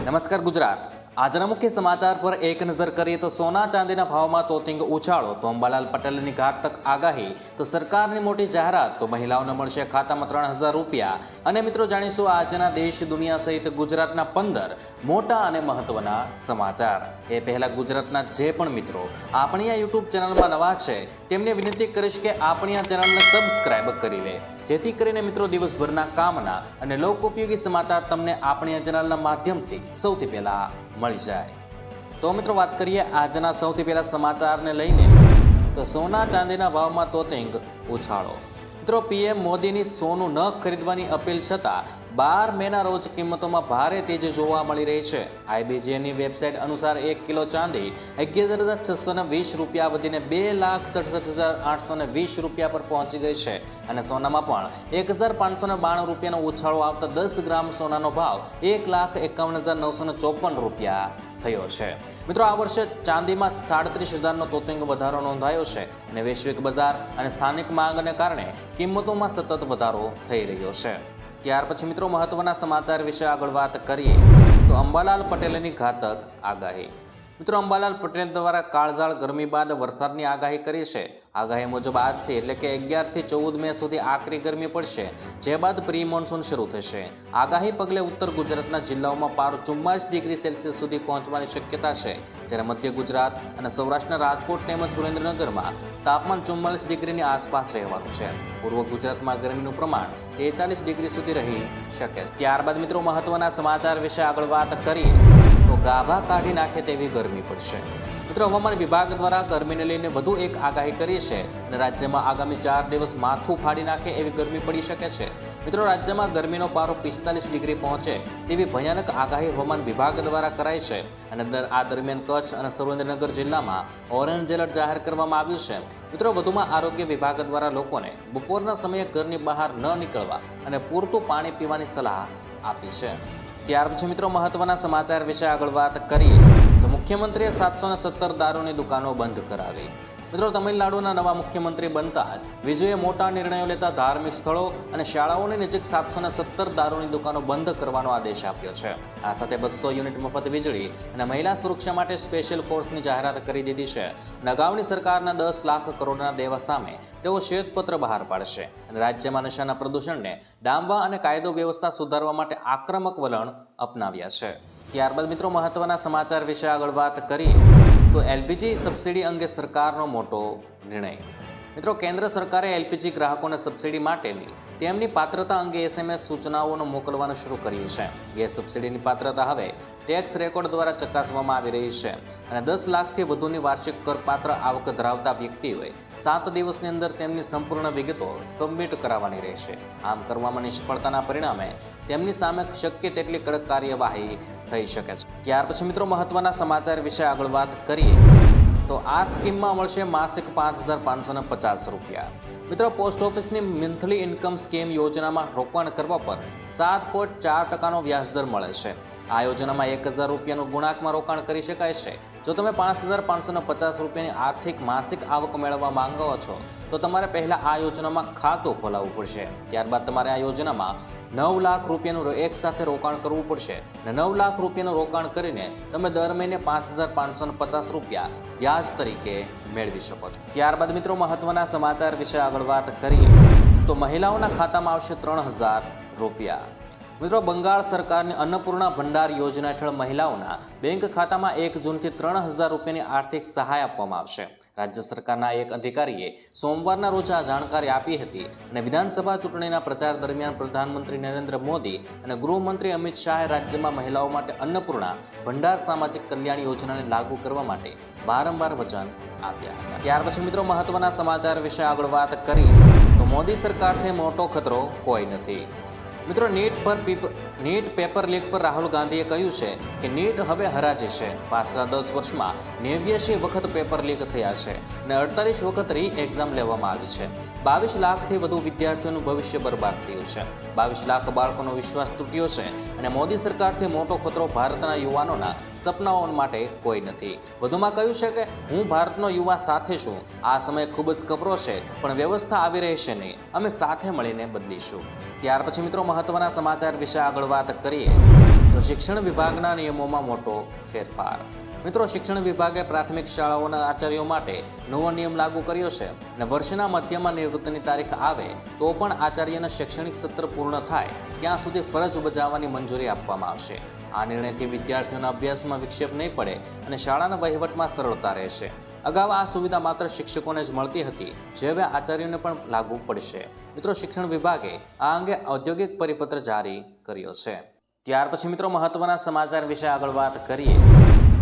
નમસ્કાર ગુજરાત આજના મુખ્ય સમાચાર પર એક નજર કરીએ તો સોના ચાંદીના ભાવમાં તોતિંગ ઉછાળો તો અંબાલાલ પટેલની ઘાતક આગાહી તો સરકારની મોટી જાહેરાત તો મહિલાઓને મળશે ખાતામાં 3000 રૂપિયા અને મિત્રો જાણીશું આજના દેશ દુનિયા સહિત ગુજરાતના 15 મોટા અને મહત્વના સમાચાર એ પહેલા ગુજરાતના જે પણ મિત્રો આપણી આ યુટ્યુબ ચેનલમાં નવા છે તેમને વિનંતી કરીશ કે આપણી આ ચેનલને સબસ્ક્રાઇબ કરી લે જેથી કરીને મિત્રો દિવસભરના કામના અને લોકોપયોગી સમાચાર તમને આપણી આ ચેનલના માધ્યમથી સૌથી પહેલા મળી જાય। તો મિત્રો વાત કરીએ આજના સૌથી પહેલા સમાચારને લઈને તો સોના ચાંદીના ભાવમાં તોતિંગ ઉછાળો। મિત્રો પીએમ મોદીની સોનું ન ખરીદવાની અપીલ છતાં 12 મેના રોજ કિંમતોમાં ભારે તેજી જોવા મળી રહી છે। આઈબીજેની વેબસાઇટ અનુસાર 1 કિલો ચાંદી 11,620 રૂપિયા વધીને 2,67,820 રૂપિયા પર પહોંચી ગઈ છે અને સોનામાં પણ 1,592 રૂપિયાનો ઉછાળો આવતા 10 ગ્રામ સોનાનો ભાવ 1,51,954 રૂપિયા થયો છે। મિત્રો આ વર્ષે ચાંદીમાં 37,000નો તોતિંગ વધારો નોંધાયો છે અને વૈશ્વિક બજાર અને સ્થાનિક માંગને કારણે કિંમતોમાં સતત વધારો થઈ રહ્યો છે। ત્યાર પછી મિત્રો મહત્વના સમાચાર વિશે આગળ વાત કરીએ તો અંબાલાલ પટેલની ઘાતક આગાહી। મિત્રો અંબાલાલ પટેલ દ્વારા કાળઝાળ ગરમી બાદ વરસાદની આગાહી કરી છે। આગાહી મુજબ આજથી એટલે કે 11 થી 14 મે સુધી આકરી ગરમી પડશે જે બાદ પ્રી મોન્સૂન શરૂ થશે। આગાહી પગલે ઉત્તર ગુજરાતના જિલ્લાઓમાં પારો 44 ડિગ્રી સેલ્સિયસ સુધી પહોંચવાની શક્યતા છે જ્યારે મધ્ય ગુજરાત અને સૌરાષ્ટ્રના રાજકોટ તેમજ સુરેન્દ્રનગરમાં તાપમાન 44 ડિગ્રીની આસપાસ રહેવાનું છે। પૂર્વ ગુજરાતમાં ગરમીનું પ્રમાણ 43 ડિગ્રી સુધી રહી શકે છે। ત્યારબાદ મિત્રો મહત્વના સમાચાર વિશે આગળ વાત કરીએ તો ગાભા કાઢી નાખે તેવી ગરમી પડશે। મિત્રો હવામાન વિભાગ દ્વારા ગરમીને લઈને વધુ એક આગાહી કરી છે અને રાજ્યમાં આગામી 4 દિવસ માથું ફાડી નાખે એવી ગરમી પડી શકે છે। મિત્રો રાજ્યમાં ગરમીનો પારો 45 ડિગ્રી પહોંચે તેવી ભયાનક આગાહી હવામાન વિભાગ દ્વારા કરાઈ છે અને આ દરમિયાન કચ્છ અને સુરેન્દ્રનગર જિલ્લામાં ઓરેન્જ એલર્ટ જાહેર કરવામાં આવ્યું છે। મિત્રો વધુમાં આરોગ્ય વિભાગ દ્વારા લોકોને બપોરના સમયે ઘરની બહાર ન નીકળવા અને પૂરતું પાણી પીવાની સલાહ આપી છે। ત્યાર પછી મિત્રો મહત્વના સમાચાર વિશે આગળ વાત કરીએ તો મુખ્યમંત્રીએ 717 દારૂની દુકાનો બંધ કરાવી। મિત્રો તમિલનાડુના નવા મુખ્યમંત્રી બનતા જ વિજયે મોટા નિર્ણયો લેતા ધાર્મિક સ્થળો અને શાળાઓની નજીક 717 દારૂની દુકાનો બંધ કરવાનો આદેશ આપ્યો છે। આ સાથે 200 યુનિટ મફત વીજળી અને મહિલા સુરક્ષા માટે સ્પેશિયલ ફોર્સની જાહેરાત કરી દીધી છે અને અગાઉની સરકારના 10 લાખ કરોડના દેવા સામે તેઓ શ્વેતપત્ર બહાર પાડશે અને રાજ્યમાં નશાના પ્રદૂષણને ડામવા અને કાયદો વ્યવસ્થા સુધારવા માટે આક્રમક વલણ અપનાવ્યા છે। ત્યારબાદ મિત્રો મહત્વના સમાચાર વિશે આગળ વાત કરીએ તો એલપીજી સબસિડી અંગે સરકારનો મોટો નિર્ણય। મિત્રો કેન્દ્ર સરકારે એલપીજી ગ્રાહકોને સબસિડી માટેની તેમની પાત્રતા અંગે એસએમએસ સૂચનાઓનો મોકલવાનું શરૂ કર્યું છે। ગેસ સબસિડીની પાત્રતા હવે ટેક્સ રેકોર્ડ દ્વારા ચકાસવામાં આવી રહી છે અને 10 લાખથી વધુની વાર્ષિક કરપાત્ર આવક ધરાવતા વ્યક્તિઓએ 7 દિવસની અંદર તેમની સંપૂર્ણ વિગતો સબમિટ કરાવવાની રહેશે। આમ કરવામાં નિષ્ફળતાના પરિણામે તેમની સામે શક્ય તેટલી કડક કાર્યવાહી થઈ શકે છે। ત્યાર પછી મિત્રો મહત્વના સમાચાર વિશે આગળ વાત કરીએ તો આ સ્કીમમાં મળશે માસિક 5,550 રૂપિયા। મિત્રો પોસ્ટ ઓફિસની મંથલી ઇન્કમ સ્કીમ યોજનામાં રોકાણ કરવા પર 7.4%નો વ્યાજદર મળે છે। આ યોજનામાં 1,000 રૂપિયાનું ગુણાંકમાં રોકાણ કરી શકાય છે। જો તમે 5,550 રૂપિયાની આર્થિક માસિક આવક મેળવવા માંગો છો તો તમારે પહેલા આ યોજનામાં ખાતું ખોલાવવું પડશે। ત્યારબાદ તમારે આ યોજનામાં 9 લાખ રૂપિયાનું એક સાથે રોકાણ કરવું પડશે અને 9 લાખ રૂપિયાનું રોકાણ કરીને તમે દર મહિને 5,550 રૂપિયા વ્યાજ તરીકે મેળવી શકો છો। ત્યારબાદ મિત્રો મહત્વના સમાચાર વિશે આગળ વાત કરીએ તો મહિલાઓના ખાતામાં આવશે 3,000 રૂપિયા। મિત્રો બંગાળ સરકારની અન્નપૂર્ણા ભંડાર યોજના હેઠળ મહિલાઓના બેંક ખાતામાં 1 જૂનથી 3,000 રૂપિયાની આર્થિક સહાય આપવામાં આવશે। રાજ્ય સરકારના એક અધિકારીએ સોમવારના રોજ આ જાણકારી આપી હતી અને વિધાનસભા ચૂંટણીના પ્રચાર દરમિયાન પ્રધાનમંત્રી નરેન્દ્ર મોદી અને ગૃહમંત્રી અમિત શાહે રાજ્યમાં મહિલાઓ માટે અન્નપૂર્ણા ભંડાર સામાજિક કલ્યાણ યોજનાને લાગુ કરવા માટે વારંવાર વચન આપ્યા હતા। ત્યાર પછી મિત્રો મહત્વના સમાચાર વિશે આગળ વાત કરીએ તો મોદી સરકારથી મોટો ખતરો કોઈ નથી। મિત્રો નીટ પેપર લીક પર રાહુલ ગાંધીએ કહ્યું છે કે નીટ હવે હરાજી છે। પાછલા 10 વર્ષમાં 89 વખત પેપર લીક થયા છે અને 48 વખત રી એક્ઝામ લેવામાં આવી છે। 22 લાખથી વધુ વિદ્યાર્થીઓનું ભવિષ્ય બરબાદ થયું છે। 22 લાખ બાળકોનો વિશ્વાસ તૂટ્યો છે અને મોદી સરકારથી મોટો ખતરો ભારતના યુવાનોના સપનાઓ માટે કોઈ નથી। વધુમાં કહ્યું છે કે હું ભારતનો યુવા સાથે છું। આ સમય ખૂબ જ કપરો છે પણ વ્યવસ્થા આવી રહેશે નહીં, અમે સાથે મળીને બદલીશું। ત્યાર પછી મિત્રો મહત્વના સમાચાર વિશે આગળ વાત કરીએ તો તો શિક્ષણ વિભાગના નિયમોમાં મોટો ફેરફાર. મિત્રો, શિક્ષણ વિભાગે પ્રાથમિક શાળાઓના આચાર્યો માટે નવો નિયમ લાગુ કર્યો છે અને વર્ષના મધ્યમાં નિવૃત્તિની તારીખ આવે તો પણ આચાર્યને શૈક્ષણિક સત્ર પૂર્ણ થાય ત્યાં સુધી ફરજ બજાવવાની મંજૂરી આપવામાં આવશે. આ નિર્ણયથી વિદ્યાર્થીઓના અભ્યાસમાં વિક્ષેપ નહીં પડે અને શાળાના વહીવટમાં સરળતા રહેશે. અગાઉ આ સુવિધા માત્ર શિક્ષકોને જ મળતી હતી, જે હવે આચાર્યોને પણ લાગુ પડશે. મિત્રો, શિક્ષણ વિભાગે આ અંગે ઔદ્યોગિક પરિપત્ર જારી કર્યો છે. ત્યાર પછી મિત્રો, મહત્વના સમાચાર વિશે આગળ વાત કરીએ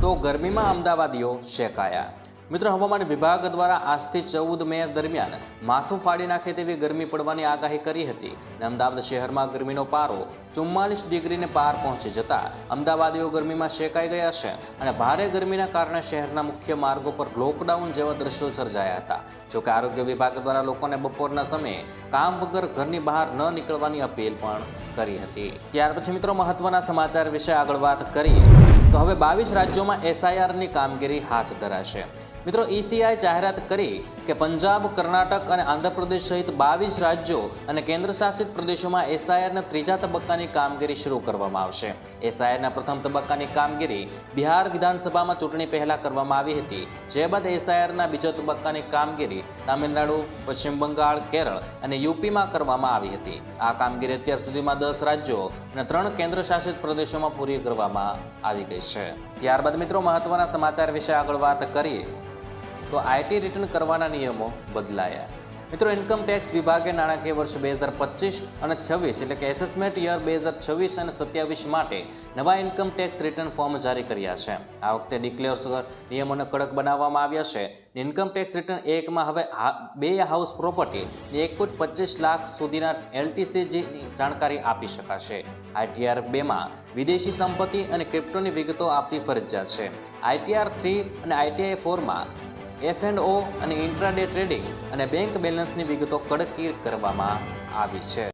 તો ગરમીમાં અમદાવાદીઓ શેકાયા. મિત્રો, હવામાન વિભાગ દ્વારા આજથી 14 મે દરમિયાન માથું ફાડી નાખે તેવી ગરમી પડવાની આગાહી કરી હતી અને અમદાવાદ શહેરમાં ગરમીનો પારો 44 ડિગ્રીને પાર પહોંચી જતા અમદાવાદીઓ ગરમીમાં શેકાઈ ગયા છે અને ભારે ગરમીના કારણે શહેરના મુખ્ય માર્ગો પર લોકડાઉન જેવા દ્રશ્યો સર્જાયા હતા. જોકે આરોગ્ય વિભાગ દ્વારા લોકોને બપોરના સમયે કામ વગર ઘરની બહાર ન નીકળવાની અપીલ પણ કરી હતી. ત્યાર પછી મિત્રો, મહત્વના સમાચાર વિશે આગળ વાત કરીએ તો હવે 22 રાજ્યોમાં SIRની કામગીરી હાથ ધરાશે. મિત્રો, ECI જાહેરાત કરી કે પંજાબ, કર્ણાટક અને આંધ્રપ્રદેશ સહિત 22 રાજ્યો અને કેન્દ્રશાસિત પ્રદેશોમાં SIRના ત્રીજા તબક્કાની કામગીરી શરૂ કરવામાં આવશે. SIRના પ્રથમ તબક્કાની કામગીરી બિહાર વિધાનસભામાં ચૂંટણી પહેલા કરવામાં આવી હતી, જે બાદ SIRના બીજા તબક્કાની કામગીરી તામિલનાડુ, પશ્ચિમ બંગાળ, કેરળ અને યુપીમાં કરવામાં આવી હતી. આ કામગીરી અત્યાર સુધીમાં 10 રાજ્યો અને 3 કેન્દ્રશાસિત પ્રદેશોમાં પૂરી કરવામાં આવી ગઈ છે. ત્યારબાદ મિત્રો, મહત્વના સમાચાર વિશે આગળ વાત કરીએ તો IT રિટર્ન કરવાના નિયમો બદલાયા. મિત્રો, ઇન્કમ ટેક્સ વિભાગે નાણાકીય વર્ષ 2025 અને 26 એટલે કે એસેસમેન્ટ યર 2026 અને 27 માટે નવા ઇન્કમ ટેક્સ રિટર્ન ફોર્મ જારી કર્યા છે. આ વખતે ડિક્લેર્સ નિયમોને કડક બનાવવામાં આવ્યા છે. ઇન્કમ ટેક્સ રિટર્ન 1માં હવે 2 હાઉસ પ્રોપર્ટી 1.25 લાખ સુધીના LTCની જાણકારી આપી શકાશે. ITR 2માં વિદેશી સંપત્તિ અને ક્રિપ્ટોની વિગતો આપવી ફરજિયાત છે. ITR 3 અને ITI 4માં F&O અને ઇન્ટ્રાડે ટ્રેડિંગ અને બેંક બેલેન્સની વિગતો કડક કરવામાં આવી છે.